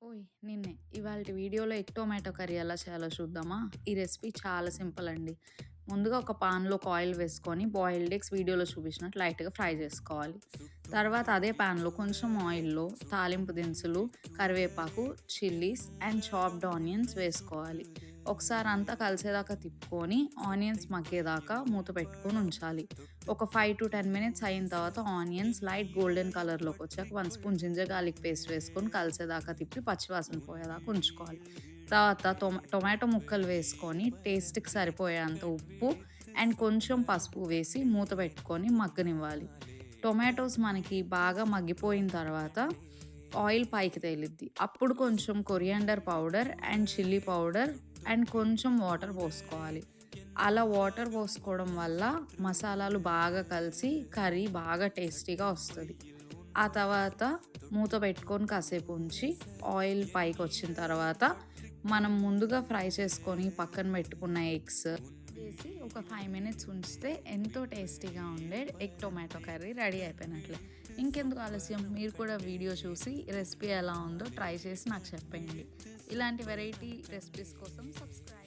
ఓయ్! నిన్నే. ఇవాల్టి వీడియోలో ఎగ్ టొమాటో కర్రీ ఎలా చేయాలో చూద్దామా? ఈ రెసిపీ చాలా సింపుల్ అండి. ముందుగా ఒక పాన్‌లో ఒక ఆయిల్ వేసుకొని బాయిల్డ్ ఎగ్స్ వీడియోలో చూపించినట్టు లైట్‌గా ఫ్రై చేసుకోవాలి. తర్వాత అదే పాన్‌లో కొంచెం ఆయిల్‌లో తాలింపు దినుసులు, కరివేపాకు, చిల్లీస్ అండ్ చాప్డ్ ఆనియన్స్ వేసుకోవాలి. ఒకసారి అంతా కలిసేదాకా తిప్పుకొని ఆనియన్స్ మగ్గేదాకా మూత పెట్టుకొని ఉంచాలి. ఒక 5-10 మినిట్స్ అయిన తర్వాత ఆనియన్స్ లైట్ గోల్డెన్ కలర్‌లోకి వచ్చాక 1 స్పూన్ జింజర్ గార్లిక్ పేస్ట్ వేసుకొని కలిసేదాకా తిప్పి పచ్చివాసన పోయేదాకా ఉంచుకోవాలి. తర్వాత టొమాటో ముక్కలు వేసుకొని టేస్ట్‌కి సరిపోయేంత ఉప్పు అండ్ కొంచెం పసుపు వేసి మూత పెట్టుకొని మగ్గనివ్వాలి. టొమాటోస్ మనకి బాగా మగ్గిపోయిన తర్వాత ఆయిల్ పైకి తేలిద్ది. అప్పుడు కొంచెం coriander powder and chilli powder and కొంచెం వాటర్ పోసుకోవాలి. అలా వాటర్ పోసుకోవడం వల్ల మసాలాలు బాగా కలిసి కర్రీ బాగా టేస్టీగా వస్తది. ఆ తర్వాత మూత పెట్టుకొని కాసేపు ఉంచి ఆయిల్ పైకొచ్చిన తర్వాత మనం ముందుగా ఫ్రై చేసుకొని పక్కన పెట్టుకున్న ఎగ్స్ వేసి ఒక 5 మినిట్స్ ఉంచితే ఎంతో టేస్టీగా ఉండే ఎగ్ టొమాటో కర్రీ రెడీ అయిపోయినట్లే. ఇంకెందుకు ఆలస్యం, మీరు కూడా వీడియో చూసి రెసిపీ ఎలా ఉందో ట్రై చేసి నాకు చెప్పేయండి. ఇలాంటి వెరైటీ రెసిపీస్ కోసం సబ్స్క్రైబ్